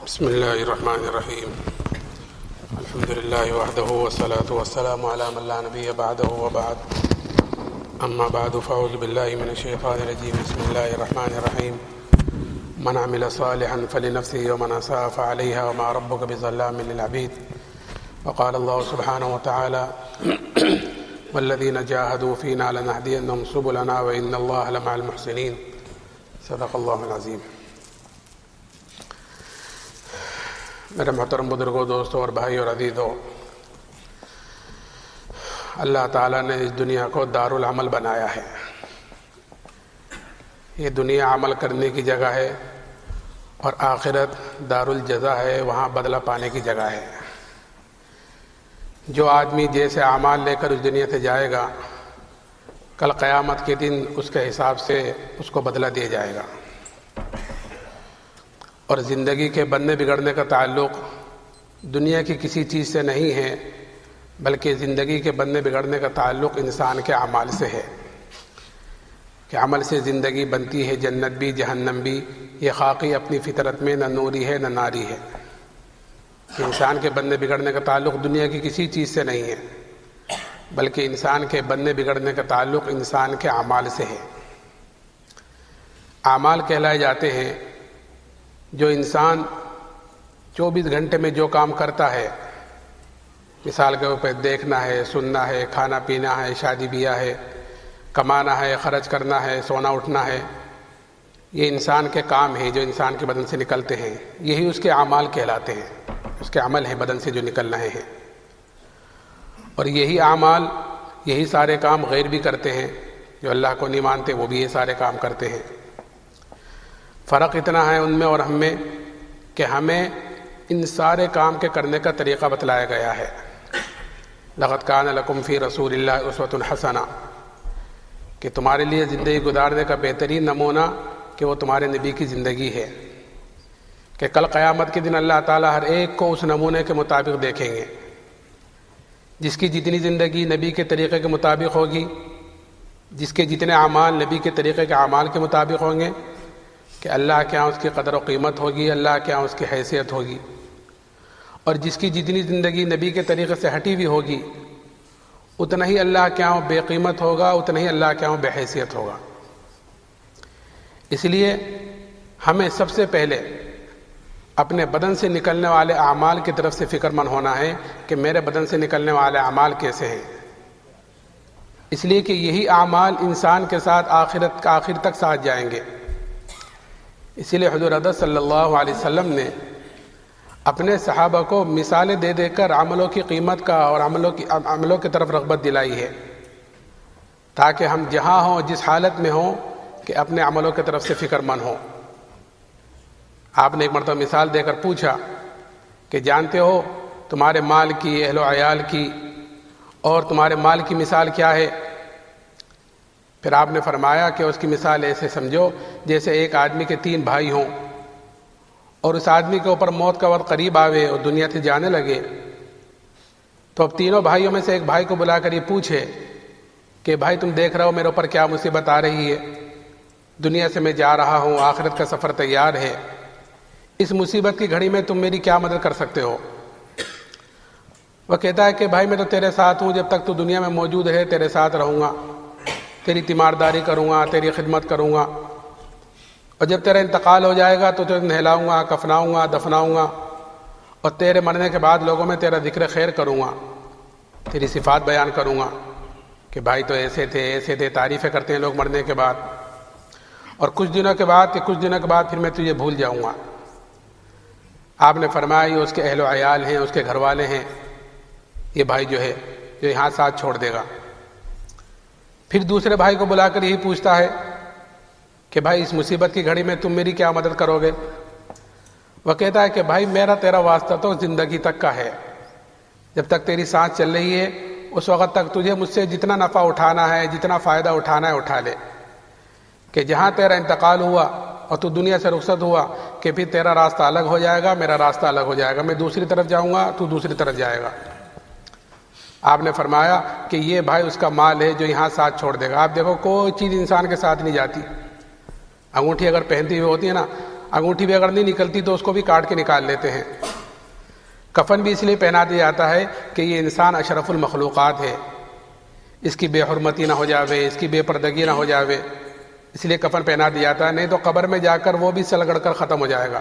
بسم اللہ الرحمن الرحیم الحمد للہ وحدہ والصلاة والسلام علی من لا نبی بعدہ وبعد اما بعد فاعوذ باللہ من الشیطان الرجیم بسم اللہ الرحمن الرحیم من عمل صالحا فلنفسه ومن اساء فعلیہا وما ربک بظلام للعبید وقال اللہ سبحانہ وتعالی والذین جاہدوا فینا لنہدینہم سبلنا وان اللہ لمع المحسنین صدق اللہ العظیم۔ میرے محترم بزرگوں، دوستوں اور بھائی اور عزیزوں، اللہ تعالیٰ نے اس دنیا کو دار العمل بنایا ہے۔ یہ دنیا عمل کرنے کی جگہ ہے اور آخرت دار الجزا ہے، وہاں بدلہ پانے کی جگہ ہے۔ جو آدمی جیسے اعمال لے کر اس دنیا سے جائے گا، کل قیامت کے دن اس کے حساب سے اس کو بدلہ دیا جائے گا۔ اور زندگی کے بننے بگڑنے کا تعلق دنیا کی کسی چیز سے نہیں ہے، بلکہ زندگی کے بننے بگڑنے کا تعلق انسان کے اعمال سے ہے کہ عمل سے زندگی بنتی ہے، جنت بھی جہنم بھی۔ یہ خاکی اپنی فطرت میں نہ نوری ہے نہ ناری ہے کہ انسان کے بننے بگڑنے کا تعلق دنیا کی کسی چیز سے نہیں ہے، بلکہ انسان کے بننے بگڑنے کا تعلق انسان کے اعمال سے ہے۔ اعمال کہلائے جاتے ہیں جو انسان 24 گھنٹے میں جو کام کرتا ہے، مثال کے اوپر دیکھنا ہے، سننا ہے، کھانا پینا ہے، شادی بیاہ ہے، کمانا ہے، خرچ کرنا ہے، سونا اٹھنا ہے، یہ انسان کے کام ہیں جو انسان کے بدن سے نکلتے ہیں، یہی اس کے اعمال کہلاتے ہیں۔ اس کے عمل ہیں بدن سے جو نکل رہے ہیں، اور یہی اعمال، یہی سارے کام غیر بھی کرتے ہیں، جو اللہ کو نہیں مانتے وہ بھی یہ سارے کام کرتے ہیں۔ فرق اتنا ہے ان میں اور ہم میں کہ ہمیں ان سارے کام کے کرنے کا طریقہ بتلایا گیا ہے۔ لقد کان لکم فی رسول اللہ اسوۃ حسنہ، کہ تمہارے لیے زندگی گزارنے کا بہترین نمونہ کہ وہ تمہارے نبی کی زندگی ہے، کہ کل قیامت کے دن اللہ تعالیٰ ہر ایک کو اس نمونے کے مطابق دیکھیں گے۔ جس کی جتنی زندگی نبی کے طریقے کے مطابق ہوگی، جس کے جتنے اعمال نبی کے طریقے کے اعمال کے مطابق ہوں گے، کہ اللہ کے ہاں اس کی قدر و قیمت ہوگی، اللہ کے ہاں اس کی حیثیت ہوگی۔ اور جس کی جتنی زندگی نبی کے طریقے سے ہٹی ہوئی ہوگی، اتنا ہی اللہ کے ہاں بے قیمت ہوگا، اتنا ہی اللہ کے ہاں بے حیثیت ہوگا۔ اس لیے ہمیں سب سے پہلے اپنے بدن سے نکلنے والے اعمال کی طرف سے فکر مند ہونا ہے کہ میرے بدن سے نکلنے والے اعمال کیسے ہیں، اس لیے کہ یہی اعمال انسان کے ساتھ آخر تک ساتھ جائیں گے۔ اسی لیے حضور اقدس صلی اللہ علیہ وسلم نے اپنے صحابہ کو مثالیں دے دے کر عملوں کی قیمت کا اور عملوں کی طرف رغبت دلائی ہے، تاکہ ہم جہاں ہوں، جس حالت میں ہوں، کہ اپنے عملوں کی طرف سے فکر مند ہوں۔ آپ نے ایک مرتبہ مثال دے کر پوچھا کہ جانتے ہو تمہارے مال کی، اہل و عیال کی اور تمہارے مال کی مثال کیا ہے؟ پھر آپ نے فرمایا کہ اس کی مثال ایسے سمجھو جیسے ایک آدمی کے 3 بھائی ہوں، اور اس آدمی کے اوپر موت کا وقت قریب آوے اور دنیا سے جانے لگے، تو اب تینوں بھائیوں میں سے ایک بھائی کو بلا کر یہ پوچھے کہ بھائی تم دیکھ رہے ہو میرے اوپر کیا مصیبت آ رہی ہے، دنیا سے میں جا رہا ہوں، آخرت کا سفر تیار ہے، اس مصیبت کی گھڑی میں تم میری کیا مدد کر سکتے ہو؟ وہ کہتا ہے کہ بھائی میں تو تیرے ساتھ ہوں، جب تک تو دنیا میں موجود ہے تیرے ساتھ رہوں گا، تیری تیمارداری کروں گا، تیری خدمت کروں گا، اور جب تیرا انتقال ہو جائے گا تو تجھے نہلاؤں گا، کفناؤں گا، دفناؤں گا، اور تیرے مرنے کے بعد لوگوں میں تیرا ذکر خیر کروں گا، تیری صفات بیان کروں گا کہ بھائی تو ایسے تھے ایسے تھے، تعریفیں کرتے ہیں لوگ مرنے کے بعد، اور کچھ دنوں کے بعد پھر میں تجھے بھول جاؤں گا۔ آپ نے فرمایا یہ اس کے اہل و عیال ہیں، اس کے گھر والے ہیں، یہ بھائی جو ہے جو یہاں ساتھ چھوڑ دے گا۔ پھر دوسرے بھائی کو بلا کر یہی پوچھتا ہے کہ بھائی اس مصیبت کی گھڑی میں تم میری کیا مدد کرو گے؟ وہ کہتا ہے کہ بھائی میرا تیرا واسطہ تو زندگی تک کا ہے، جب تک تیری سانس چل رہی ہے اس وقت تک تجھے مجھ سے جتنا نفع اٹھانا ہے، جتنا فائدہ اٹھانا ہے اٹھا لے، کہ جہاں تیرا انتقال ہوا اور تو دنیا سے رخصت ہوا کہ پھر تیرا راستہ الگ ہو جائے گا، میرا راستہ الگ ہو جائے گا، میں دوسری طرف جاؤں گا، تو دوسری طرف جائے گا۔ آپ نے فرمایا کہ یہ بھائی اس کا مال ہے جو یہاں ساتھ چھوڑ دے گا۔ آپ دیکھو کوئی چیز انسان کے ساتھ نہیں جاتی، انگوٹھی اگر پہنتی ہوئی ہوتی ہے نا، انگوٹھی بھی اگر نہیں نکلتی تو اس کو بھی کاٹ کے نکال لیتے ہیں۔ کفن بھی اس لیے پہنا دیا جاتا ہے کہ یہ انسان اشرف المخلوقات ہے، اس کی بے حرمتی نہ ہو جاوے، اس کی بے پردگی نہ ہو جاوے، اس لیے کفن پہنا دیا جاتا ہے، نہیں تو قبر میں جا کر وہ بھی سلگڑ کر ختم ہو جائے گا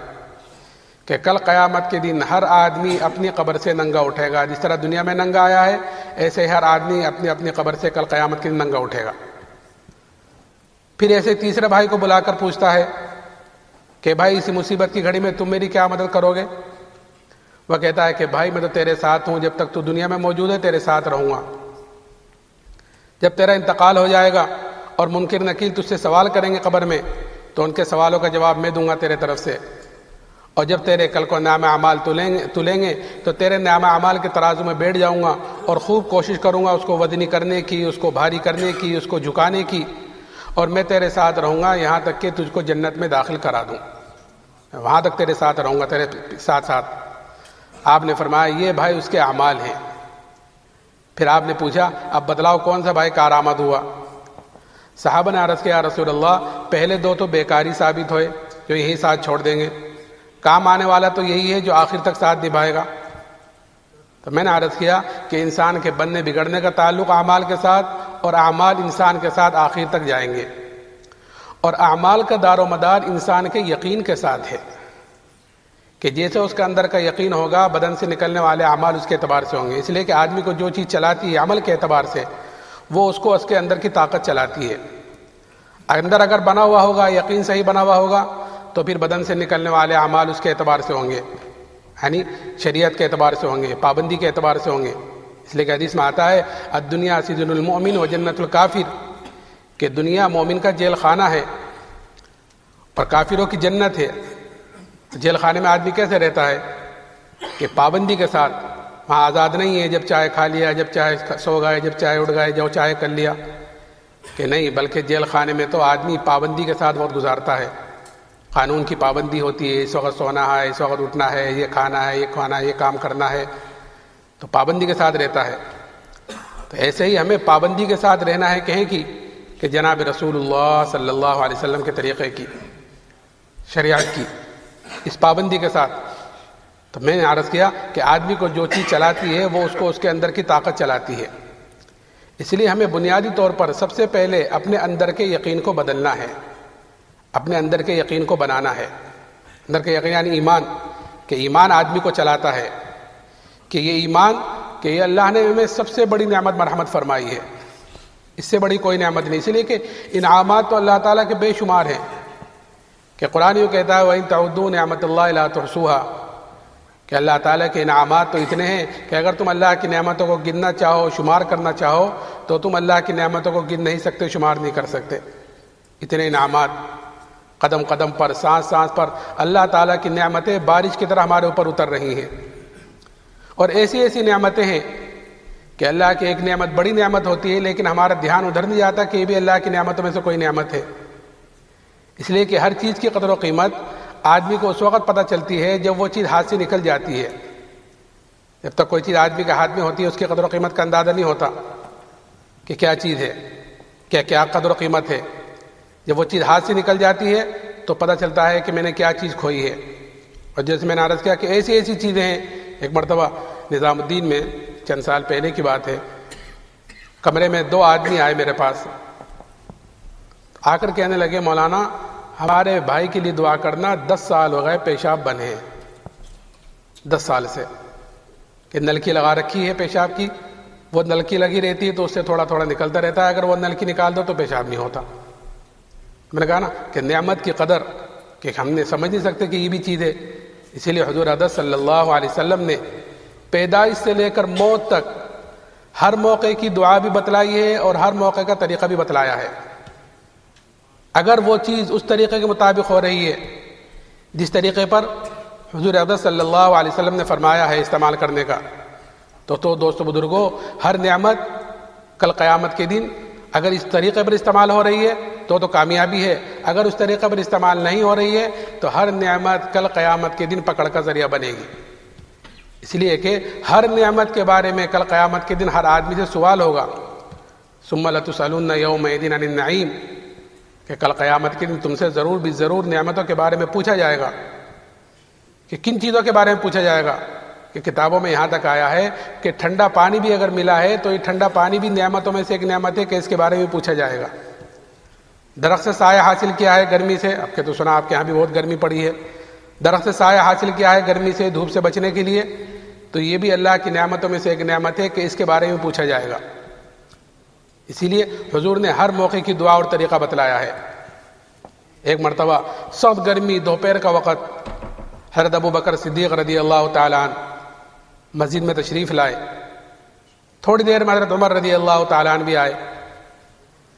کہ کل قیامت کے دن ہر آدمی اپنی قبر سے ننگا اٹھے گا۔ جس طرح دنیا میں ننگا آیا ہے، ایسے ہی ہر آدمی اپنی اپنی قبر سے کل قیامت کے دن ننگا اٹھے گا۔ پھر ایسے تیسرے بھائی کو بلا کر پوچھتا ہے کہ بھائی اسی مصیبت کی گھڑی میں تم میری کیا مدد کرو گے؟ وہ کہتا ہے کہ بھائی میں تو تیرے ساتھ ہوں، جب تک تو دنیا میں موجود ہے تیرے ساتھ رہوں گا، جب تیرا انتقال ہو جائے گا اور منکر نکیر تجھ سے سوال کریں گے قبر میں تو ان کے سوالوں کا جواب میں دوں گا تیرے طرف سے، اور جب تیرے کل کو نام اعمال تلیں گے تو تیرے نام اعمال کے ترازو میں بیٹھ جاؤں گا اور خوب کوشش کروں گا اس کو وزنی کرنے کی، اس کو بھاری کرنے کی، اس کو جھکانے کی، اور میں تیرے ساتھ رہوں گا یہاں تک کہ تجھ کو جنت میں داخل کرا دوں، وہاں تک تیرے ساتھ رہوں گا، تیرے ساتھ ساتھ۔ آپ نے فرمایا یہ بھائی اس کے اعمال ہیں۔ پھر آپ نے پوچھا اب بتلاؤ کون سا بھائی کارآمد ہوا؟ صحابہ نے عرض کیا یا رسول اللہ پہلے دو تو بیکاری ثابت ہوئے جو یہی ساتھ چھوڑ دیں گے، کام آنے والا تو یہی ہے جو آخر تک ساتھ نبھائے گا۔ تو میں نے عرض کیا کہ انسان کے بننے بگڑنے کا تعلق اعمال کے ساتھ، اور اعمال انسان کے ساتھ آخر تک جائیں گے، اور اعمال کا دار و مدار انسان کے یقین کے ساتھ ہے کہ جیسے اس کے اندر کا یقین ہوگا بدن سے نکلنے والے اعمال اس کے اعتبار سے ہوں گے۔ اس لیے کہ آدمی کو جو چیز چلاتی ہے عمل کے اعتبار سے وہ اس کو اس کے اندر کی طاقت چلاتی ہے۔ اندر اگر بنا ہوا ہوگا، یقین صحیح بنا ہوا ہوگا تو پھر بدن سے نکلنے والے اعمال اس کے اعتبار سے ہوں گے، یعنی شریعت کے اعتبار سے ہوں گے، پابندی کے اعتبار سے ہوں گے۔ اس لیے کہ حدیث میں آتا ہے الدنیا سجن المؤمن و جنت الکافر، کہ دنیا مومن کا جیل خانہ ہے اور کافروں کی جنت ہے۔ جیل خانے میں آدمی کیسے رہتا ہے کہ پابندی کے ساتھ، وہاں آزاد نہیں ہے جب چاہے کھا لیا، جب چاہے سو گئے، جب چاہے اٹھ گئے، جو چاہے کر لیا، کہ نہیں، بلکہ جیل خانے میں تو آدمی پابندی کے ساتھ وقت گزارتا ہے، قانون کی پابندی ہوتی ہے، اس وقت سونا ہے، اس وقت اٹھنا ہے، یہ کھانا ہے، یہ کھانا ہے، یہ کام کرنا ہے، تو پابندی کے ساتھ رہتا ہے۔ تو ایسے ہی ہمیں پابندی کے ساتھ رہنا ہے کہیں کی کہ جناب رسول اللہ صلی اللہ علیہ وسلم کے طریقے کی، شریعت کی، اس پابندی کے ساتھ۔ تو میں نے عرض کیا کہ آدمی کو جو چیز چلاتی ہے وہ اس کو اس کے اندر کی طاقت چلاتی ہے۔ اس لیے ہمیں بنیادی طور پر سب سے پہلے اپنے اندر کے یقین کو بدلنا ہے، اپنے اندر کے یقین کو بنانا ہے۔ اندر کے یقین یعنی ایمان، کہ ایمان آدمی کو چلاتا ہے، کہ یہ ایمان کہ یہ اللہ نے ہمیں سب سے بڑی نعمت مرحمت فرمائی ہے، اس سے بڑی کوئی نعمت نہیں۔ اس لیے کہ انعامات تو اللہ تعالیٰ کے بے شمار ہیں، کہ قرآن یوں کہتا ہے وَإِن تَعُدُّوا نِعْمَتَ اللَّهِ لَا تُحْصُوهَا، کہ اللہ تعالیٰ کے انعامات تو اتنے ہیں کہ اگر تم اللہ کی نعمتوں کو گننا چاہو، شمار کرنا چاہو تو تم اللہ کی نعمتوں کو گن نہیں سکتے، شمار نہیں کر سکتے۔ اتنے انعامات قدم قدم پر، سانس سانس پر اللہ تعالیٰ کی نعمتیں بارش کی طرح ہمارے اوپر اتر رہی ہیں، اور ایسی ایسی نعمتیں ہیں کہ اللہ کی ایک نعمت بڑی نعمت ہوتی ہے لیکن ہمارا دھیان ادھر نہیں جاتا کہ یہ بھی اللہ کی نعمتوں میں سے کوئی نعمت ہے۔ اس لیے کہ ہر چیز کی قدر و قیمت آدمی کو اس وقت پتہ چلتی ہے جب وہ چیز ہاتھ سے نکل جاتی ہے۔ جب تک کوئی چیز آدمی کے ہاتھ میں ہوتی ہے اس کی قدر و قیمت کا اندازہ نہیں ہوتا کہ کیا چیز ہے، کیا قدر و قیمت ہے۔ جب وہ چیز ہاتھ سے نکل جاتی ہے تو پتہ چلتا ہے کہ میں نے کیا چیز کھوئی ہے۔ اور جیسے میں نے عرض کیا کہ ایسی ایسی چیزیں ہیں، ایک مرتبہ نظام الدین میں چند سال پہلے کی بات ہے، کمرے میں دو آدمی آئے میرے پاس، آ کر کہنے لگے مولانا ہمارے بھائی کے لیے دعا کرنا، 10 سال ہو گئے پیشاب بنے ہیں، 10 سال سے، کہ نلکی لگا رکھی ہے پیشاب کی، وہ نلکی لگی رہتی ہے تو اس سے تھوڑا تھوڑا نکلتا رہتا ہے، اگر وہ نلکی نکال دو تو پیشاب نہیں ہوتا۔ میں نے کہا نا کہ نعمت کی قدر کہ ہم نے سمجھ نہیں سکتے کہ یہ بھی چیز ہے۔ اسی لیے حضور اقدس صلی اللہ علیہ وسلم نے پیدائش سے لے کر موت تک ہر موقع کی دعا بھی بتلائی ہے اور ہر موقع کا طریقہ بھی بتلایا ہے۔ اگر وہ چیز اس طریقے کے مطابق ہو رہی ہے جس طریقے پر حضور اقدس صلی اللہ علیہ وسلم نے فرمایا ہے استعمال کرنے کا، تو دوستو بزرگوں، ہر نعمت کل قیامت کے دن اگر اس طریقے پر استعمال ہو رہی ہے تو کامیابی ہے، اگر اس طریقے پر استعمال نہیں ہو رہی ہے تو ہر نعمت کل قیامت کے دن پکڑ کا ذریعہ بنے گی۔ اس لیے کہ ہر نعمت کے بارے میں کل قیامت کے دن ہر آدمی سے سوال ہوگا، ثم لتسألن یومئذ عن النعیم، کہ کل قیامت کے دن تم سے ضرور بھی ضرور نعمتوں کے بارے میں پوچھا جائے گا. کہ کن چیزوں کے بارے میں پوچھا جائے گا؟ کہ کتابوں میں یہاں تک آیا ہے کہ ٹھنڈا پانی بھی اگر ملا ہے تو یہ ٹھنڈا پانی بھی نعمتوں میں سے ایک نعمت ہے کہ اس کے بارے میں پوچھا جائے گا. درخت سے سایہ حاصل کیا ہے گرمی سے، اب کہ تو سنا آپ کے یہاں بھی بہت گرمی پڑی ہے، درخت سے سایہ حاصل کیا ہے گرمی سے، دھوپ سے بچنے کے لیے، تو یہ بھی اللہ کی نعمتوں میں سے ایک نعمت ہے کہ اس کے بارے میں پوچھا جائے گا. اسی لیے حضور نے ہر موقع کی دعا اور طریقہ بتلایا ہے. ایک مرتبہ سخت گرمی دوپہر کا وقت حضرت ابو بکر صدیق رضی اللہ تعالیٰ عنہ مسجد میں تشریف لائے. تھوڑی دیر میں حضرت عمر رضی اللہ تعالیٰ عنہ بھی آئے.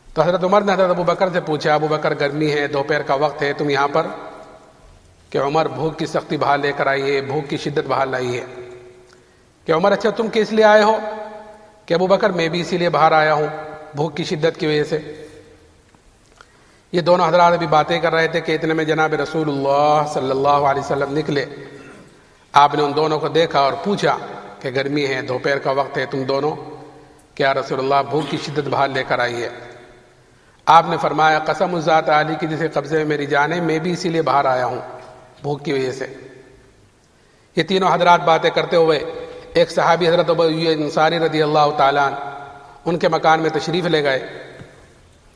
تو حضرت عمر نے حضرت ابو بکر سے پوچھا، ابو بکر گرمی ہے، دوپہر کا وقت ہے، تم یہاں پر؟ کہ عمر بھوک کی سختی بحال لے کر آئی ہے، بھوک کی شدت بحال لائی ہے. کہ عمر اچھا تم کس لیے آئے ہو؟ کہ ابو بکر میں بھی اسی لیے باہر آیا ہوں بھوک کی شدت کی وجہ سے. یہ دونوں حضرات ابھی باتیں کر رہے تھے کہ اتنے میں جناب رسول اللہ صلی اللہ علیہ وسلم نکلے. آپ نے ان دونوں کو دیکھا اور پوچھا کہ گرمی ہے، دوپہر کا وقت ہے، تم دونوں کیا رسول اللہ بھوک کی شدت بحال لے کر آئی ہے؟ آپ نے فرمایا قسم اس ذات عالی کی جسے قبضے میں میری جان ہے، میں بھی اسی لیے باہر آیا ہوں بھوک کی وجہ سے. یہ تینوں حضرات باتیں کرتے ہوئے ایک صحابی حضرت ابو ایوب انصاری رضی اللہ تعالیٰ عنہ ان کے مکان میں تشریف لے گئے.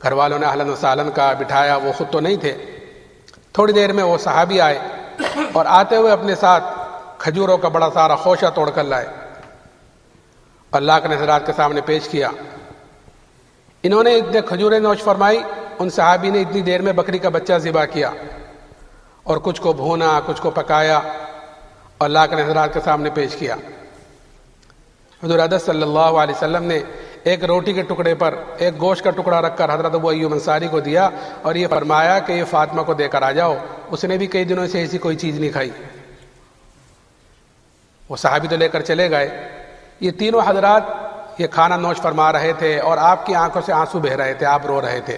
گھر والوں نے اہلاً و سہلاً کا بٹھایا، وہ خود تو نہیں تھے. تھوڑی دیر میں وہ صحابی آئے اور آتے ہوئے اپنے ساتھ کھجوروں کا بڑا سارا خوشہ توڑ کر لائے. اللہ کے حضرات کے سامنے پیش کیا. انہوں نے اتنے کھجوریں نوش فرمائی. ان صحابی نے اتنی دیر میں بکری کا بچہ ذبح کیا اور کچھ کو بھونا، کچھ کو پکایا اور اللہ کے حضرات کے سامنے پیش کیا. حضور اقدس صلی اللہ علیہ وسلم نے ایک روٹی کے ٹکڑے پر ایک گوشت کا ٹکڑا رکھ کر حضرت ابو ایوب انصاری کو دیا اور یہ فرمایا کہ یہ فاطمہ کو دے کر آ جاؤ، اس نے بھی کئی دنوں سے ایسی کوئی چیز نہیں کھائی. وہ صحابی تو لے کر چلے گئے. یہ تینوں حضرات یہ کھانا نوش فرما رہے تھے اور آپ کی آنکھوں سے آنسو بہہ رہے تھے، آپ رو رہے تھے.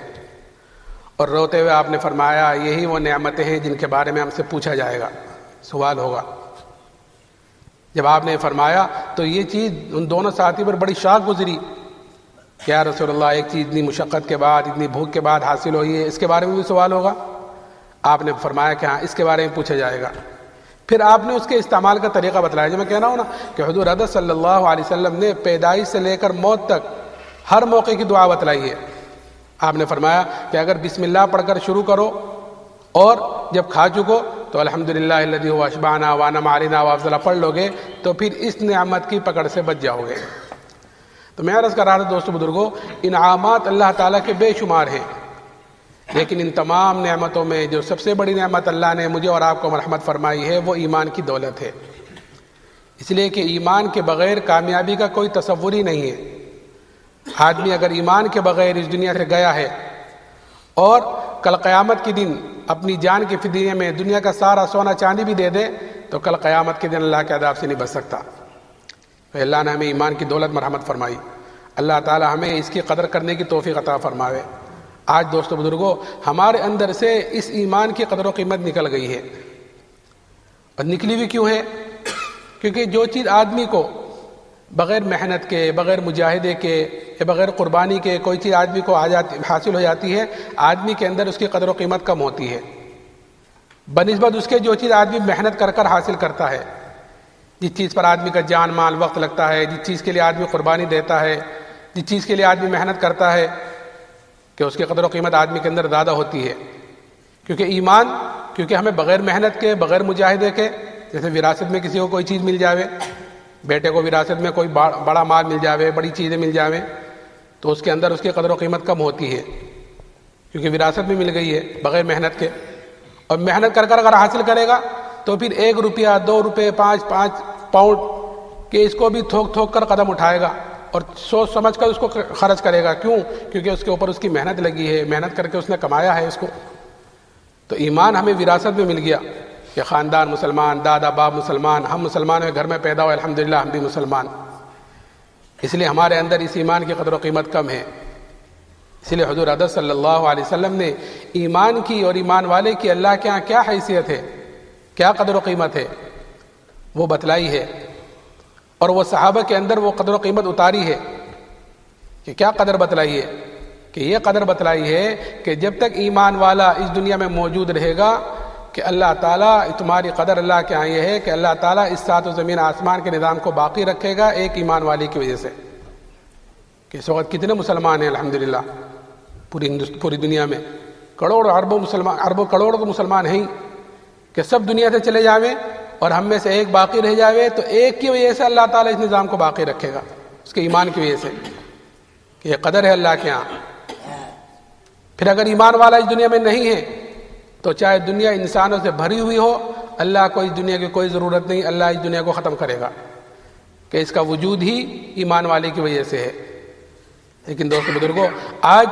اور روتے ہوئے آپ نے فرمایا یہی وہ نعمتیں ہیں جن کے بارے میں ہم سے پوچھا جائے گا، سوال ہوگا. جب آپ نے فرمایا تو یہ چیز ان دونوں ساتھی پر بڑی شاق گزری. کیا رسول اللہ ایک چیز اتنی مشقت کے بعد، اتنی بھوک کے بعد حاصل ہوئی ہے، اس کے بارے میں بھی سوال ہوگا؟ آپ نے فرمایا کہ ہاں اس کے بارے میں پوچھا جائے گا. پھر آپ نے اس کے استعمال کا طریقہ بتلایا. جو میں کہہ رہا ہوں نا کہ حضور اقدس صلی اللہ علیہ وسلم نے پیدائش سے لے کر موت تک ہر موقع کی دعا بتلائی ہے. آپ نے فرمایا کہ اگر بسم اللہ پڑھ کر شروع کرو اور جب کھا چکو تو الحمدللہ الذی هو اشبعنا وانعم علینا وافضل پڑھ لو گے تو پھر اس نعمت کی پکڑ سے بچ جاؤ گے. تو میں عرض کر رہا تھا دوستو بزرگوں، انعامات اللہ تعالیٰ کے بے شمار ہیں، لیکن ان تمام نعمتوں میں جو سب سے بڑی نعمت اللہ نے مجھے اور آپ کو مرحمت فرمائی ہے وہ ایمان کی دولت ہے. اس لیے کہ ایمان کے بغیر کامیابی کا کوئی تصور ہی نہیں ہے. آدمی اگر ایمان کے بغیر اس دنیا سے گیا ہے اور کل قیامت کے دن اپنی جان کے فدیے میں دنیا کا سارا سونا چاندی بھی دے دے تو کل قیامت کے دن اللہ کے عذاب سے نہیں بچ سکتا. اللہ نے ہمیں ایمان کی دولت مرحمت فرمائی. اللہ تعالی ہمیں اس کی قدر کرنے کی توفیق عطا فرماوے. آج دوستو بزرگوں ہمارے اندر سے اس ایمان کی قدر و قیمت نکل گئی ہے. اور نکلی ہوئی کیوں ہے؟ کیونکہ جو چیز آدمی کو بغیر محنت کے، بغیر مجاہدے کے یا بغیر قربانی کے کوئی چیز آدمی کو حاصل ہو جاتی ہے، آدمی کے اندر اس کی قدر و قیمت کم ہوتی ہے بنسبت اس کے جو چیز آدمی محنت کر کر حاصل کرتا ہے. جس چیز پر آدمی کا جان مال وقت لگتا ہے، جس چیز کے لیے آدمی قربانی دیتا ہے، جس چیز کے لیے آدمی محنت کرتا ہے، کہ اس کی قدر و قیمت آدمی کے اندر زیادہ ہوتی ہے. کیونکہ ایمان ہمیں بغیر محنت کے، بغیر مجاہدے کے، جیسے وراثت میں کسی کو کوئی چیز مل جاوے، بیٹے کو وراثت میں کوئی بڑا مال مل جاوے، بڑی چیزیں مل جاویں، تو اس کے اندر اس کی قدر و قیمت کم ہوتی ہے کیونکہ وراثت میں مل گئی ہے بغیر محنت کے. اور محنت کر کر اگر حاصل کرے گا تو پھر 1 روپیہ 2 روپے 5 پاؤنڈ کہ اس کو بھی تھوک تھوک کر قدم اٹھائے گا اور سوچ سمجھ کر اس کو خرچ کرے گا. کیوں؟ کیونکہ اس کے اوپر اس کی محنت لگی ہے، محنت کر کے اس نے کمایا ہے اس کو. تو ایمان ہمیں وراثت میں مل گیا کہ خاندان مسلمان، دادا باپ مسلمان، ہم مسلمانوں کے گھر میں پیدا ہوئے، الحمدللہ ہم بھی مسلمان. اس لیے ہمارے اندر اس ایمان کی قدر و قیمت کم ہے. اس لیے حضور اقدس صلی اللہ علیہ وسلم نے ایمان کی اور ایمان والے کی اللہ کے ہاں کیا حیثیت ہے، کیا قدر و قیمت ہے، وہ بتلائی ہے. اور وہ صحابہ کے اندر وہ قدر و قیمت اتاری ہے کہ کیا قدر بتلائی ہے کہ یہ قدر بتلائی ہے کہ جب تک ایمان والا اس دنیا میں موجود رہے گا کہ اللہ تعالیٰ، تمہاری قدر اللہ کے ہاں یہ ہے کہ اللہ تعالیٰ اس سات و زمین آسمان کے نظام کو باقی رکھے گا ایک ایمان والے کی وجہ سے. کہ اس وقت کتنے مسلمان ہیں الحمدللہ پوری دنیا میں، کروڑوں اربوں کروڑوں تو مسلمان ہیں کہ سب دنیا سے چلے جاویں اور ہم میں سے ایک باقی رہ جاوے تو ایک کی وجہ سے اللہ تعالیٰ اس نظام کو باقی رکھے گا، اس کے ایمان کی وجہ سے، کہ یہ قدر ہے اللہ کے ہاں. پھر اگر ایمان والا اس دنیا میں نہیں ہے تو چاہے دنیا انسانوں سے بھری ہوئی ہو، اللہ کو اس دنیا کی کوئی ضرورت نہیں، اللہ اس دنیا کو ختم کرے گا، کہ اس کا وجود ہی ایمان والے کی وجہ سے ہے. لیکن دوستو بزرگوں، آج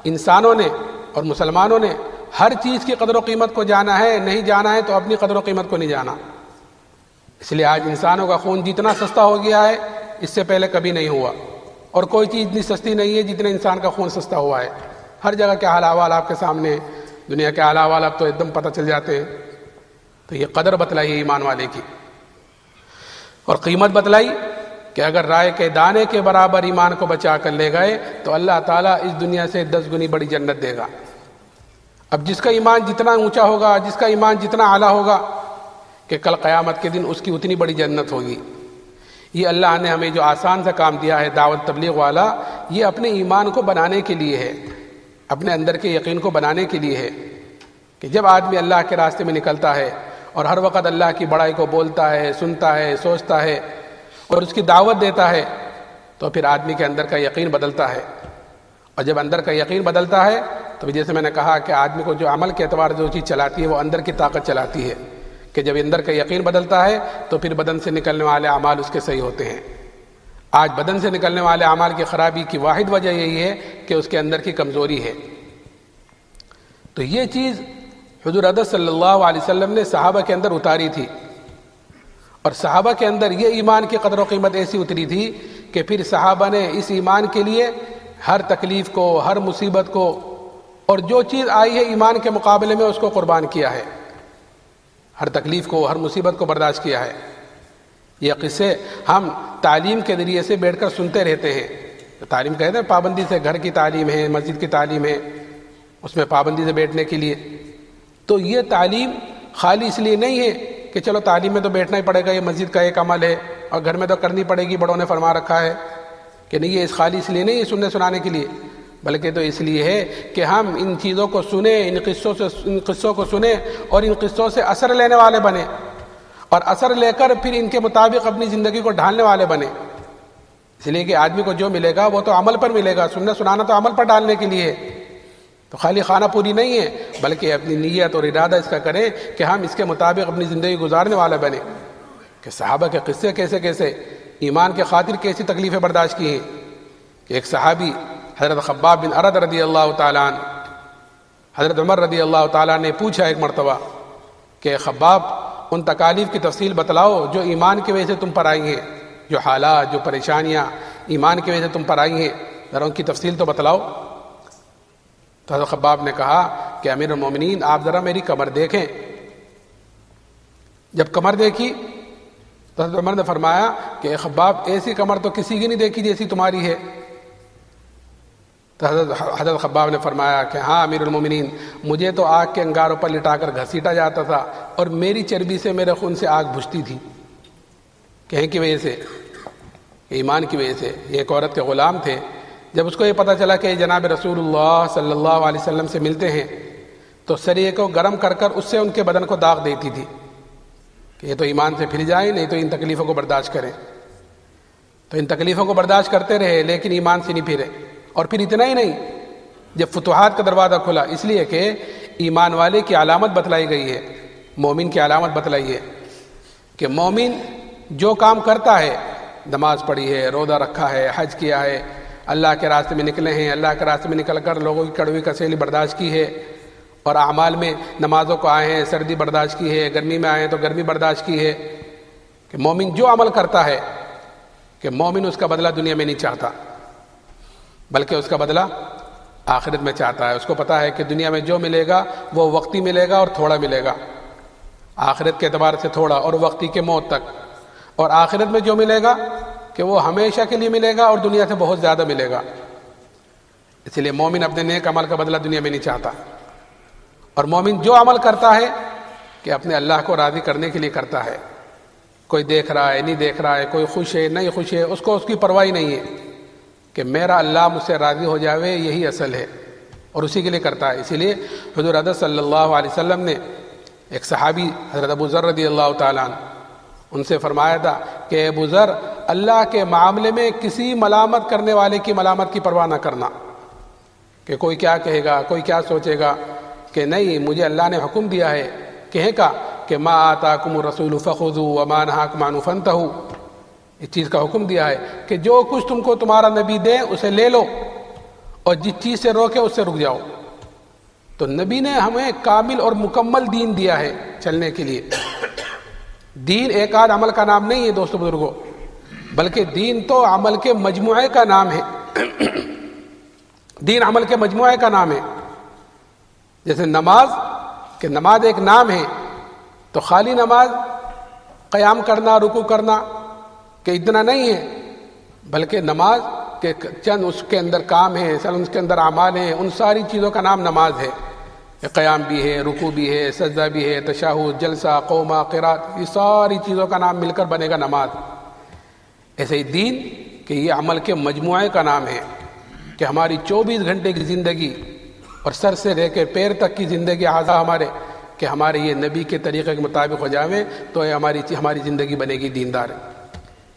انسانوں نے اور مسلمانوں نے ہر چیز کی قدر و قیمت کو جانا ہے، نہیں جانا ہے تو اپنی قدر و قیمت کو نہیں جانا. اس لیے آج انسانوں کا خون جتنا سستا ہو گیا ہے اس سے پہلے کبھی نہیں ہوا، اور کوئی چیز اتنی سستی نہیں ہے جتنا انسان کا خون سستا ہوا ہے. ہر جگہ کے حال احوال آپ کے سامنے ہیں، دنیا کے حال احوال اب تو ایک دم پتہ چل جاتے ہیں. تو یہ قدر بتلائی ہے ایمان والے کی، اور قیمت بتلائی کہ اگر رائے کے دانے کے برابر ایمان کو بچا کر لے گئے تو اللہ تعالیٰ اس دنیا سے 10 گنی بڑی جنت دے گا. اب جس کا ایمان جتنا اونچا ہوگا، جس کا ایمان جتنا اعلیٰ ہوگا، کہ کل قیامت کے دن اس کی اتنی بڑی جنت ہوگی. یہ اللہ نے ہمیں جو آسان سا کام دیا ہے دعوت تبلیغ والا، یہ اپنے ایمان کو بنانے کے لیے ہے، اپنے اندر کے یقین کو بنانے کے لیے ہے. کہ جب آدمی اللہ کے راستے میں نکلتا ہے اور ہر وقت اللہ کی بڑائی کو بولتا ہے، سنتا ہے، سوچتا ہے اور اس کی دعوت دیتا ہے تو پھر آدمی کے اندر کا یقین بدلتا ہے. اور جب اندر کا یقین بدلتا ہے تو جیسے میں نے کہا کہ آدمی کو جو عمل کے اعتبار جو چیز چلاتی ہے وہ اندر کی طاقت چلاتی ہے، کہ جب اندر کا یقین بدلتا ہے تو پھر بدن سے نکلنے والے اعمال اس کے صحیح ہوتے ہیں. آج بدن سے نکلنے والے اعمال کی خرابی کی واحد وجہ یہی ہے کہ اس کے اندر کی کمزوری ہے. تو یہ چیز حضور اقدس صلی اللہ علیہ وسلم نے صحابہ کے اندر اتاری تھی، اور صحابہ کے اندر یہ ایمان کی قدر و قیمت ایسی اتری تھی کہ پھر صحابہ نے اس ایمان کے لیے ہر تکلیف کو، ہر مصیبت کو، اور جو چیز آئی ہے ایمان کے مقابلے میں اس کو قربان کیا ہے، ہر تکلیف کو، ہر مصیبت کو برداشت کیا ہے. یہ قصے ہم تعلیم کے ذریعے سے بیٹھ کر سنتے رہتے ہیں. تعلیم کہتے ہیں پابندی سے، گھر کی تعلیم ہے، مسجد کی تعلیم ہے، اس میں پابندی سے بیٹھنے کے لیے. تو یہ تعلیم خالی اس لیے نہیں ہے کہ چلو تعلیم میں تو بیٹھنا ہی پڑے گا، یہ مسجد کا ایک عمل ہے اور گھر میں تو کرنی پڑے گی، بڑوں نے فرما رکھا ہے، کہ نہیں، یہ اس خالی اس لیے نہیں ہے سننے سنانے کے لیے، بلکہ تو اس لیے ہے کہ ہم ان چیزوں کو سنیں، ان قصوں کو سنیں اور ان قصوں سے اثر لینے والے بنیں، اور اثر لے کر پھر ان کے مطابق اپنی زندگی کو ڈھالنے والے بنیں. اس لیے کہ آدمی کو جو ملے گا وہ تو عمل پر ملے گا، سننا سنانا تو عمل پر ڈالنے کے لیے ہے، تو خالی خانہ پوری نہیں ہے، بلکہ اپنی نیت اور ارادہ اس کا کریں کہ ہم اس کے مطابق اپنی زندگی گزارنے والے بنیں. کہ صحابہ کے قصے کیسے کیسے ایمان کے خاطر کیسی تکلیفیں برداشت کی ہیں. کہ ایک صحابی حضرت خباب بن ارد رضی اللہ تعالیٰ عنہ، حضرت عمر رضی اللہ تعالیٰ نے پوچھا ایک مرتبہ کہ خباب، ان تکالیف کی تفصیل بتلاؤ جو ایمان کی وجہ سے تم پر آئی ہیں، جو حالات، جو پریشانیاں ایمان کی وجہ سے تم پر آئی ہیں، ذرا ان کی تفصیل تو بتلاؤ. تو حضرت خباب نے کہا کہ امیر المومنین، آپ ذرا میری کمر دیکھیں. جب کمر دیکھی تو حضرت عمر نے فرمایا کہ خباب، ایسی کمر تو کسی کی نہیں دیکھی جیسی تمہاری ہے. تو حضرت خباب نے فرمایا کہ ہاں امیر المومنین، مجھے تو آگ کے انگاروں پر لٹا کر گھسیٹا جاتا تھا اور میری چربی سے، میرے خون سے آگ بجھتی تھی. کہیں کی وجہ سے؟ ایمان کی وجہ سے. یہ ایک عورت کے غلام تھے، جب اس کو یہ پتہ چلا کہ جناب رسول اللہ صلی اللہ علیہ وسلم سے ملتے ہیں تو سریے کو گرم کر کر اس سے ان کے بدن کو داغ دیتی تھی کہ یہ تو ایمان سے پھر جائیں، نہیں تو ان تکلیفوں کو برداشت کریں. تو ان تکلیفوں کو برداشت کرتے رہے لیکن ایمان سے نہیں پھرے. اور پھر اتنا ہی نہیں، جب فتوحات کا دروازہ کھلا، اس لیے کہ ایمان والے کی علامت بتلائی گئی ہے، مومن کی علامت بتلائی ہے کہ مومن جو کام کرتا ہے، نماز پڑھی ہے، روزہ رکھا ہے، حج کیا ہے، اللہ کے راستے میں نکلے ہیں، اللہ کے راستے میں نکل کر لوگوں کی کڑوی کسیلی برداشت کی ہے، اور اعمال میں نمازوں کو آئے ہیں، سردی برداشت کی ہے، گرمی میں آئے ہیں تو گرمی برداشت کی ہے. کہ مومن جو عمل کرتا ہے کہ مومن اس کا بدلہ دنیا میں نہیں چاہتا، بلکہ اس کا بدلہ آخرت میں چاہتا ہے. اس کو پتا ہے کہ دنیا میں جو ملے گا وہ وقتی ملے گا اور تھوڑا ملے گا، آخرت کے اعتبار سے تھوڑا اور وقتی کے موت تک. اور آخرت میں جو ملے گا کہ وہ ہمیشہ کے لیے ملے گا اور دنیا سے بہت زیادہ ملے گا. اس لیے مومن اپنے نیک عمل کا بدلہ دنیا میں نہیں چاہتا، اور مومن جو عمل کرتا ہے کہ اپنے اللہ کو راضی کرنے کے لیے کرتا ہے. کوئی دیکھ رہا ہے نہیں دیکھ رہا ہے، کوئی خوش ہے نہیں خوش ہے، اس کو اس کی پرواہ نہیں ہے کہ میرا اللہ مجھ سے راضی ہو جاوے، یہی اصل ہے، اور اسی کے لیے کرتا ہے. اسی لیے حضور اقدس صلی اللہ علیہ وسلم نے ایک صحابی حضرت ابو ذر رضی اللہ تعالیٰ عنہ ان سے فرمایا تھا کہ ابو ذر، اللہ کے معاملے میں کسی ملامت کرنے والے کی ملامت کی پرواہ نہ کرنا کہ کوئی کیا کہے گا، کوئی کیا سوچے گا، کہ نہیں، مجھے اللہ نے حکم دیا ہے کہے کا کہ ما آتاکم الرسول فخذوا وما نہاکم عنہ فانتہوا، اس چیز کا حکم دیا ہے کہ جو کچھ تم کو تمہارا نبی دے اسے لے لو، اور جس چیز سے روکے اس سے رک جاؤ. تو نبی نے ہمیں کامل اور مکمل دین دیا ہے چلنے کے لیے. دین ایک آدھ عمل کا نام نہیں ہے دوستو بزرگوں، بلکہ دین تو عمل کے مجموعے کا نام ہے. دین عمل کے مجموعے کا نام ہے. جیسے نماز، کہ نماز ایک نام ہے، تو خالی نماز قیام کرنا، رکوع کرنا کہ اتنا نہیں ہے، بلکہ نماز کے چند اس کے اندر کام ہیں، اس کے اندر اعمال ہیں، ان ساری چیزوں کا نام نماز ہے. کہ قیام بھی ہے، رکوع بھی ہے، سجدہ بھی ہے، تشہد، جلسہ، قومہ، قرات، یہ ساری چیزوں کا نام مل کر بنے گا نماز. ایسے ہی دین کہ یہ عمل کے مجموعے کا نام ہے، کہ ہماری 24 گھنٹے کی زندگی اور سر سے لے کے پیر تک کی زندگی اعضاء ہمارے کہ ہمارے یہ نبی کے طریقے کے مطابق ہو جاویں تو یہ ہماری زندگی بنے گی دیندار.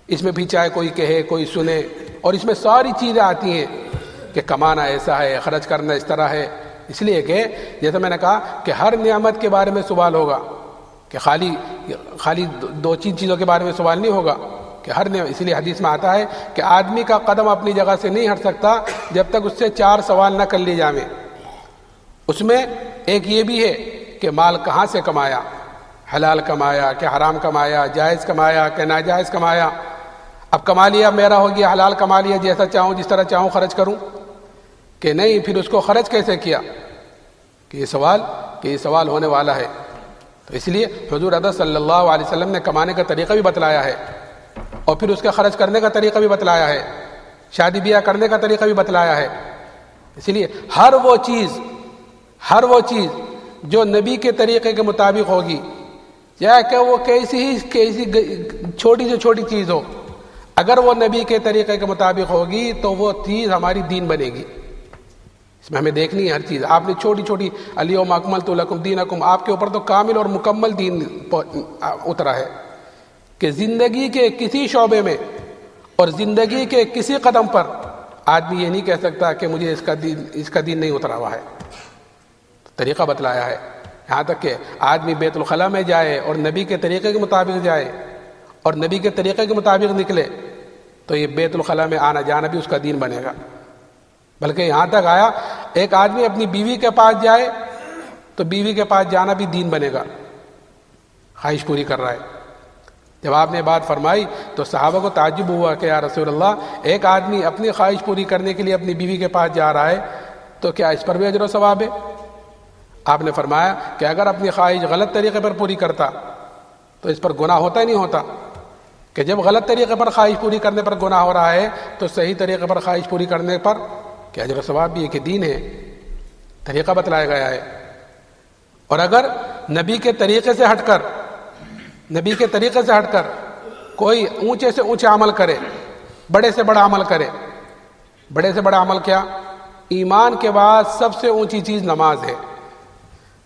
اس میں بھی چاہے کوئی کہے کوئی سنے، اور اس میں ساری چیزیں آتی ہیں کہ کمانا ایسا ہے، خرچ کرنا اس طرح ہے. اس لیے کہ جیسے میں نے کہا کہ ہر نعمت کے بارے میں سوال ہوگا، کہ خالی دو تین چیزوں کے بارے میں سوال نہیں ہوگا کہ ہر نعمت. اس لیے حدیث میں آتا ہے کہ آدمی کا قدم اپنی جگہ سے نہیں ہٹ سکتا جب تک اس سے 4 سوال نہ کر لیے جائیں. اس میں ایک یہ بھی ہے کہ مال کہاں سے کمایا، حلال کمایا کہ حرام کمایا، جائز کمایا کہ ناجائز کمایا. اب کما لیا میرا ہو گیا، حلال کما لیا، جیسا چاہوں جس طرح چاہوں خرچ کروں، کہ نہیں پھر اس کو خرچ کیسے کیا، کہ یہ سوال ہونے والا ہے. تو اس لیے حضور اقدس صلی اللہ علیہ وسلم نے کمانے کا طریقہ بھی بتلایا ہے، اور پھر اس کا خرچ کرنے کا طریقہ بھی بتلایا ہے، شادی بیاہ کرنے کا طریقہ بھی بتلایا ہے. اس لیے ہر وہ چیز جو نبی کے طریقے کے مطابق ہوگی، چاہے کہ وہ کیسی چھوٹی سے چھوٹی چیز ہو، اگر وہ نبی کے طریقے کے مطابق ہوگی تو وہ چیز ہماری دین بنے گی. اس میں ہمیں دیکھنی ہے ہر چیز. آپ نے چھوٹی چھوٹی الیوم اکملت لکم دینکم، آپ کے اوپر تو کامل اور مکمل دین اترا ہے کہ زندگی کے کسی شعبے میں اور زندگی کے کسی قدم پر آدمی یہ نہیں کہہ سکتا کہ مجھے اس کا دین نہیں اترا ہوا ہے. طریقہ بتلایا ہے، یہاں تک کہ آدمی بیت الخلاء میں جائے اور نبی کے طریقے کے مطابق جائے اور نبی کے طریقے کے مطابق نکلے تو یہ بیت الخلاء میں آنا جانا بھی اس کا دین بنے گا. بلکہ یہاں تک آیا ایک آدمی اپنی بیوی کے پاس جائے تو بیوی کے پاس جانا بھی دین بنے گا، خواہش پوری کر رہا ہے. جب آپ نے بات فرمائی تو صحابہ کو تعجب ہوا کہ یا رسول اللہ، ایک آدمی اپنی خواہش پوری کرنے کے لیے اپنی بیوی کے پاس جا رہا ہے تو کیا اس پر بھی اجر و ثواب ہے؟ آپ نے فرمایا کہ اگر اپنی خواہش غلط طریقے پر پوری کرتا تو اس پر گناہ ہوتا ہی نہیں ہوتا، کہ جب غلط طریقے پر خواہش پوری کرنے پر گناہ ہو رہا ہے تو صحیح طریقے پر خواہش پوری کرنے پر کہ اجر و ثواب بھی ہے، کہ دین ہے، طریقہ بتلایا گیا ہے. اور اگر نبی کے طریقے سے ہٹ کر کوئی اونچے سے اونچا عمل کرے، بڑے سے بڑا عمل کرے، بڑے سے بڑا عمل کیا؟ ایمان کے بعد سب سے اونچی چیز نماز ہے.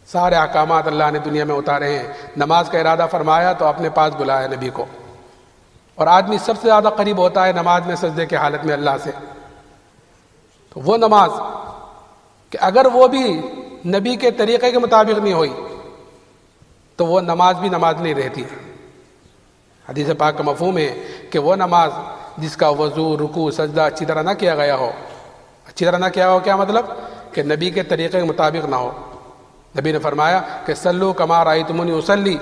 سارے احکامات اللہ نے دنیا میں اتارے ہیں، نماز کا ارادہ فرمایا تو اپنے پاس بلایا نبی کو. اور آدمی سب سے زیادہ قریب ہوتا ہے نماز میں سجدے کی حالت میں اللہ سے. تو وہ نماز کہ اگر وہ بھی نبی کے طریقے کے مطابق نہیں ہوئی تو وہ نماز بھی نماز نہیں رہتی. حدیث پاک کا مفہوم ہے کہ وہ نماز جس کا وضو، رکوع، سجدہ اچھی طرح نہ کیا گیا ہو. اچھی طرح نہ کیا ہو کیا مطلب؟ کہ نبی کے طریقے کے مطابق نہ ہو. نبی نے فرمایا کہ صلو کما رأیتمونی اصلی،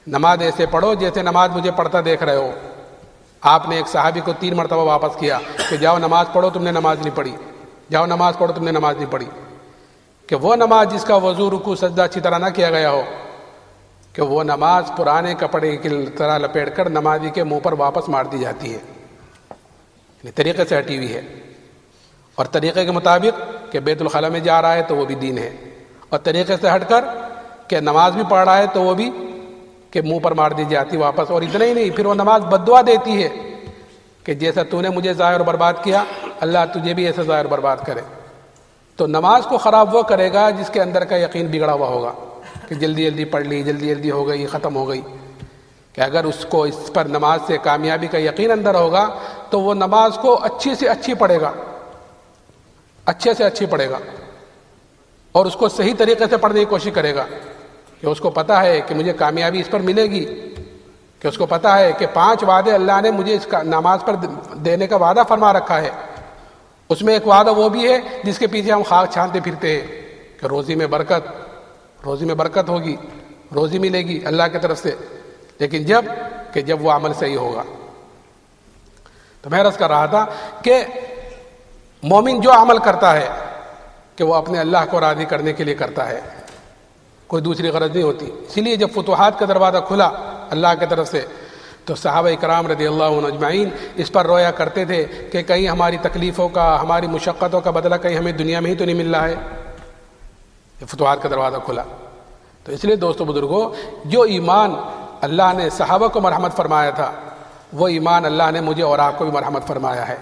نماز ایسے پڑھو جیسے نماز مجھے پڑھتا دیکھ رہے ہو. آپ نے ایک صحابی کو 3 مرتبہ واپس کیا کہ جاؤ نماز پڑھو، تم نے نماز نہیں پڑھی، جاؤ نماز پڑھو، تم نے نماز نہیں پڑھی. کہ وہ نماز جس کا وضو، رکوع، سجدہ اچھی طرح نہ کیا گیا ہو، کہ وہ نماز پرانے کپڑے کی طرح لپیٹ کر نمازی کے منہ پر واپس مار دی جاتی ہے، یعنی طریقے سے ہٹی ہوئی ہے. اور طریقے کے مطابق کہ بیت الخلاء میں جا رہا ہے تو وہ بھی دین ہے، اور طریقے سے ہٹ کر کہ نماز بھی پڑھ رہا ہے تو وہ بھی کہ منہ پر مار دی جاتی واپس. اور اتنا ہی نہیں، پھر وہ نماز بد دعا دیتی ہے کہ جیسا تو نے مجھے ضائع اور برباد کیا، اللہ تجھے بھی ایسا ضائع اور برباد کرے. تو نماز کو خراب وہ کرے گا جس کے اندر کا یقین بگڑا ہوا ہوگا کہ جلدی جلدی پڑھ لی، جلدی جلدی ہو گئی، ختم ہو گئی. کہ اگر اس کو اس پر نماز سے کامیابی کا یقین اندر ہوگا تو وہ نماز کو اچھی سے اچھی پڑھے گا، اچھے سے اچھی پڑھے گا، اور اس کو صحیح طریقے سے پڑھنے کی کوشش کرے گا کہ اس کو پتہ ہے کہ مجھے کامیابی اس پر ملے گی، کہ اس کو پتہ ہے کہ 5 وعدے اللہ نے مجھے اس کا نماز پر دینے کا وعدہ فرما رکھا ہے. اس میں ایک وعدہ وہ بھی ہے جس کے پیچھے ہم خاک چھانتے پھرتے ہیں کہ روزی میں برکت ہوگی، روزی ملے گی اللہ کی طرف سے، لیکن جب وہ عمل صحیح ہوگا. تو میں عرض کر رہا تھا کہ مومن جو عمل کرتا ہے کہ وہ اپنے اللہ کو راضی کرنے کے لیے کرتا ہے، کوئی دوسری غرض نہیں ہوتی. اسی لیے جب فتوحات کا دروازہ کھلا اللہ کی طرف سے تو صحابہ اکرام رضی اللہ عنہ اجمعین اس پر رویا کرتے تھے کہ کہیں ہماری تکلیفوں کا، ہماری مشقتوں کا بدلہ کہیں ہمیں دنیا میں ہی تو نہیں مل رہا ہے. یہ فتوحات کا دروازہ کھلا. تو اس لیے دوستو بزرگوں، جو ایمان اللہ نے صحابہ کو مرحمت فرمایا تھا وہ ایمان اللہ نے مجھے اور آپ کو بھی مرحمت فرمایا ہے.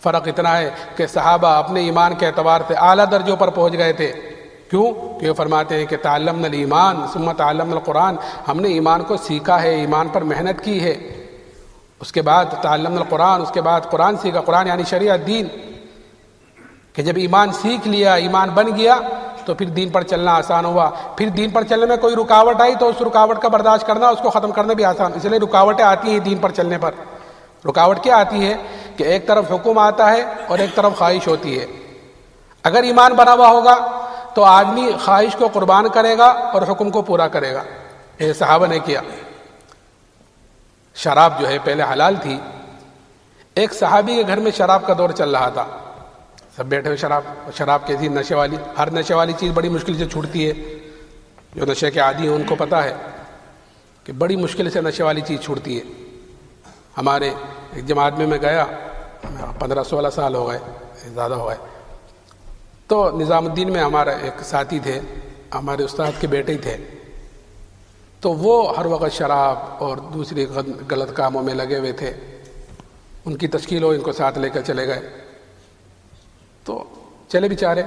فرق اتنا ہے کہ صحابہ اپنے ایمان کے اعتبار سے اعلیٰ درجوں پر پہنچ گئے تھے. کیوں؟ کہ وہ فرماتے ہیں کہ تعلمنا الایمان ثم تعلمنا القرآن، ہم نے ایمان کو سیکھا ہے، ایمان پر محنت کی ہے، اس کے بعد تعلمنا القرآن، اس کے بعد قرآن سیکھا. قرآن یعنی شریعت، دین. کہ جب ایمان سیکھ لیا، ایمان بن گیا تو پھر دین پر چلنا آسان ہوا. پھر دین پر چلنے میں کوئی رکاوٹ آئی تو اس رکاوٹ کا برداشت کرنا، اس کو ختم کرنا بھی آسان. اس لیے رکاوٹیں آتی ہیں دین پر چلنے پر. رکاوٹ کیا آتی ہے کہ ایک طرف حکم آتا ہے اور ایک طرف خواہش ہوتی ہے. اگر ایمان بنا ہوا ہوگا تو آدمی خواہش کو قربان کرے گا اور حکم کو پورا کرے گا. یہ صحابہ نے کیا. شراب جو ہے پہلے حلال تھی. ایک صحابی کے گھر میں شراب کا دور چل رہا تھا، سب بیٹھے ہوئے شراب کیسی نشے والی، ہر نشے والی چیز بڑی مشکل سے چھوٹتی ہے. جو نشے کے عادی ہیں ان کو پتہ ہے کہ بڑی مشکل سے نشے والی چیز چھوٹتی ہے. ہمارے ایک جماعت میں گیا، 15-16 سال ہو گئے، زیادہ ہو گئے. تو نظام الدین میں ہمارا ایک ساتھی تھے، ہمارے استاد کے بیٹے ہی تھے. تو وہ ہر وقت شراب اور دوسری غلط کاموں میں لگے ہوئے تھے. ان کی تشکیل ہو، ان کو ساتھ لے کر چلے گئے. تو چلے بیچارے،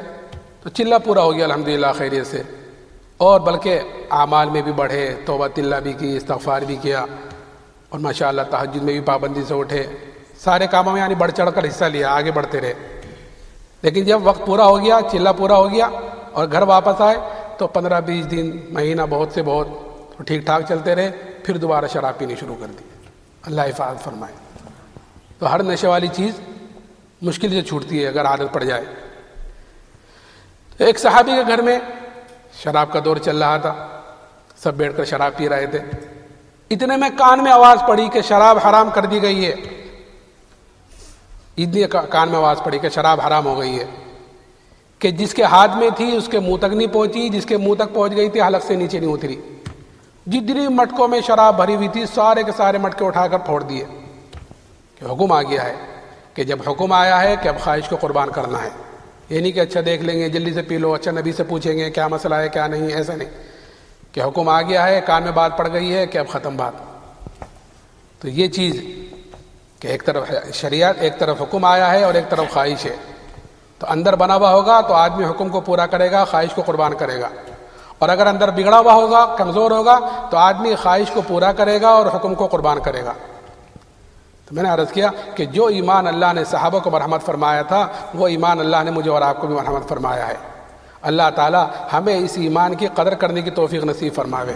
تو چلہ پورا ہو گیا الحمدللہ خیریت سے، اور بلکہ اعمال میں بھی بڑھے، توبہ تلہ بھی کی، استغفار بھی کیا، اور ماشاءاللہ تہجد میں بھی پابندی سے اٹھے. سارے کاموں میں یعنی بڑھ چڑھ کر حصہ لیا، آگے بڑھتے رہے. لیکن جب وقت پورا ہو گیا، چلہ پورا ہو گیا اور گھر واپس آئے تو 15-20 دن، مہینہ بہت سے بہت تو ٹھیک ٹھاک چلتے رہے. پھر دوبارہ شراب پینی شروع کر دی. اللہ حفاظت فرمائے. تو ہر نشے والی چیز مشکل سے چھوٹتی ہے اگر عادت پڑ جائے. ایک صحابی کے گھر میں شراب کا دور چل رہا تھا، سب بیٹھ کر شراب پی رہے تھے. اتنے میں کان میں آواز پڑی کہ شراب حرام کر دی گئی ہے. اتنی کان میں آواز پڑی کہ شراب حرام ہو گئی ہے کہ جس کے ہاتھ میں تھی اس کے منہ تک نہیں پہنچی، جس کے منہ تک پہنچ گئی تھی حلق سے نیچے نہیں اتری. جتنی مٹکوں میں شراب بھری ہوئی تھی سارے کے سارے مٹکے اٹھا کر پھوڑ دیے. کہ حکم آ گیا ہے کہ جب حکم آیا ہے کہ اب خواہش کو قربان کرنا ہے. یہ نہیں کہ اچھا دیکھ لیں گے، جلدی سے پی لو، اچھا نبی سے پوچھیں گے کیا مسئلہ ہے کیا نہیں، ایسا نہیں. کہ حکم آ گیا ہے، کان میں بات پڑ گئی ہے کہ اب ختم بات. تو یہ چیز کہ ایک طرف شریعت، ایک طرف حکم آیا ہے اور ایک طرف خواہش ہے. تو اندر بنا ہوا ہوگا تو آدمی حکم کو پورا کرے گا، خواہش کو قربان کرے گا. اور اگر اندر بگڑا ہوا ہوگا، کمزور ہوگا، تو آدمی خواہش کو پورا کرے گا اور حکم کو قربان کرے گا. تو میں نے عرض کیا کہ جو ایمان اللہ نے صحابہ کو مرحمت فرمایا تھا وہ ایمان اللہ نے مجھے اور آپ کو بھی مرحمت فرمایا ہے. اللہ تعالی ہمیں اس ایمان کی قدر کرنے کی توفیق نصیب فرماوے.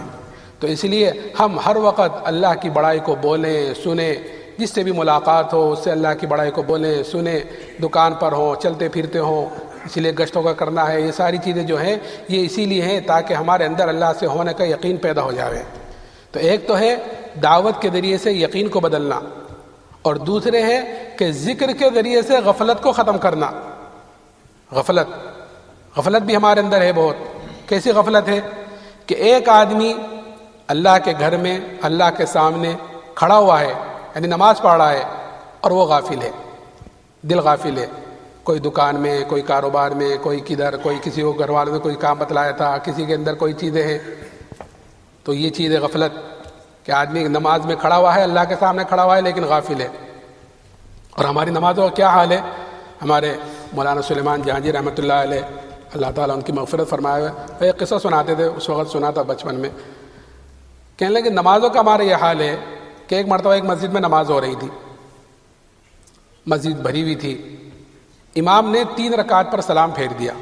تو اس لیے ہم ہر وقت اللہ کی بڑائی کو بولیں، سنیں. جس سے بھی ملاقات ہو اس سے اللہ کی بڑائی کو بولیں، سنیں. دکان پر ہوں، چلتے پھرتے ہوں، اس لیے گشتوں کا کرنا ہے. یہ ساری چیزیں جو ہیں یہ اسی لیے ہیں تاکہ ہمارے اندر اللہ سے ہونے کا یقین پیدا ہو جاوے. تو ایک تو ہے دعوت کے ذریعے سے یقین کو بدلنا، اور دوسرے ہے کہ ذکر کے ذریعے سے غفلت کو ختم کرنا. غفلت بھی ہمارے اندر ہے بہت. کیسی غفلت ہے کہ ایک آدمی اللہ کے گھر میں اللہ کے سامنے کھڑا ہوا ہے، یعنی نماز پڑھ رہا ہے، اور وہ غافل ہے، دل غافل ہے. کوئی دکان میں، کوئی کاروبار میں، کوئی کدھر، کوئی کسی کو گھر والوں نے کوئی کام بتلایا تھا، کسی کے اندر کوئی چیزیں ہیں. تو یہ چیز ہے غفلت کہ آدمی نماز میں کھڑا ہوا ہے، اللہ کے سامنے کھڑا ہوا ہے لیکن غافل ہے. اور ہماری نمازوں کا کیا حال ہے؟ ہمارے مولانا سلیمان جہانگیر رحمۃ اللہ علیہ، اللہ تعالیٰ ان کی مغفرت فرمائے ہوئے، ایک قصہ سناتے تھے، اس وقت سنا تھا بچپن میں. کہنے لگے نمازوں کا ہمارا یہ حال ہے کہ ایک مرتبہ ایک مسجد میں نماز ہو رہی تھی، مسجد بھری ہوئی تھی. امام نے 3 رکعت پر سلام پھیر دیا،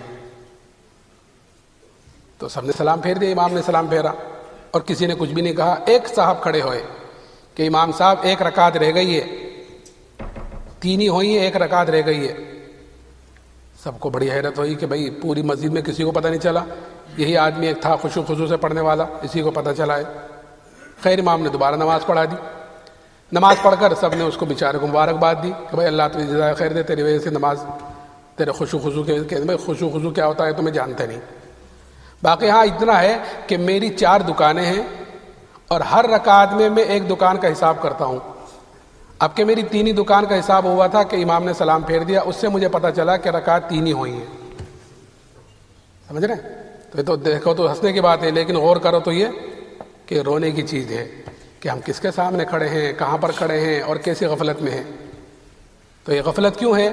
تو سب نے سلام پھیر دیا، امام نے سلام پھیرا اور کسی نے کچھ بھی نہیں کہا. ایک صاحب کھڑے ہوئے کہ امام صاحب 1 رکعت رہ گئی ہے، 3 ہی ہوئی ہیں، 1 رکعت رہ گئی ہے. سب کو بڑی حیرت ہوئی کہ بھائی پوری مسجد میں کسی کو پتہ نہیں چلا، یہی آدمی ایک تھا خشوع خضوع سے پڑھنے والا، اسی کو پتہ چلا ہے. خیر امام نے دوبارہ نماز پڑھا دی. نماز پڑھ کر سب نے اس کو بیچارے کو مبارکباد دی کہ بھائی اللہ تجھے جزائے خیر دے، تیری وجہ سے نماز، تیرے خشوع خضوع کے بھائی خشوع خضوع کیا ہوتا ہے تو میں جانتا نہیں. باقی ہاں اتنا ہے کہ میری 4 دکانیں ہیں اور ہر رکعت میں 1 دکان کا حساب کرتا ہوں. اب کہ میری 3 ہی دکان کا حساب ہوا تھا کہ امام نے سلام پھیر دیا، اس سے مجھے پتہ چلا کہ رکعت 3 ہی ہوئی ہیں. سمجھ رہے ہیں؟ تو یہ تو دیکھو تو ہنسنے کی بات ہے، لیکن غور کرو تو یہ کہ رونے کی چیز ہے کہ ہم کس کے سامنے کھڑے ہیں، کہاں پر کھڑے ہیں اور کیسی غفلت میں ہیں. تو یہ غفلت کیوں ہے؟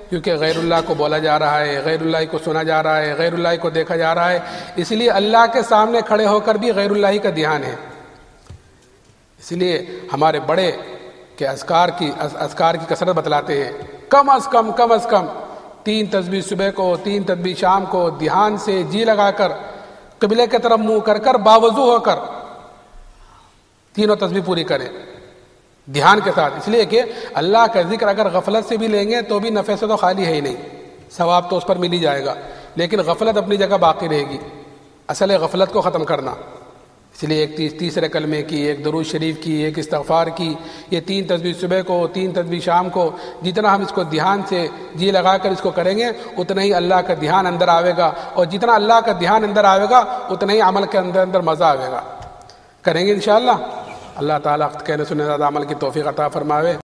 کیونکہ غیر اللہ کو بولا جا رہا ہے، غیر اللہ کو سنا جا رہا ہے، غیر اللہ کو دیکھا جا رہا ہے. اس لیے اللہ کے سامنے کھڑے ہو کر بھی غیر اللہ کا دھیان ہے. اس لیے ہمارے بڑے کہ اذکار کی کثرت بتلاتے ہیں. کم از کم 3 تسبیح صبح کو، 3 تسبیح شام کو دھیان سے جی لگا کر قبلے کی طرف منہ کر باوضو ہو کر 3 تسبیح پوری کریں دھیان کے ساتھ. اس لیے کہ اللہ کا ذکر اگر غفلت سے بھی لیں گے تو بھی نفع سے تو خالی ہے ہی نہیں، ثواب تو اس پر مل ہی جائے گا، لیکن غفلت اپنی جگہ باقی رہے گی. اصل ہے غفلت کو ختم کرنا. اس لیے ایک تیسرے کلمے کی، ایک درود شریف کی، ایک استغفار کی، یہ 3 تسبیح صبح کو، 3 تسبیح شام کو، جتنا ہم اس کو دھیان سے جی لگا کر اس کو کریں گے اتنا ہی اللہ کا دھیان اندر آئے گا، اور جتنا اللہ کا دھیان اندر آئے گا اتنا ہی عمل کے اندر مزہ آئے گا. کریں گے انشاءاللہ. اللہ تعالیٰ کہنے سننے زیادہ عمل کی توفیق عطا فرماوے.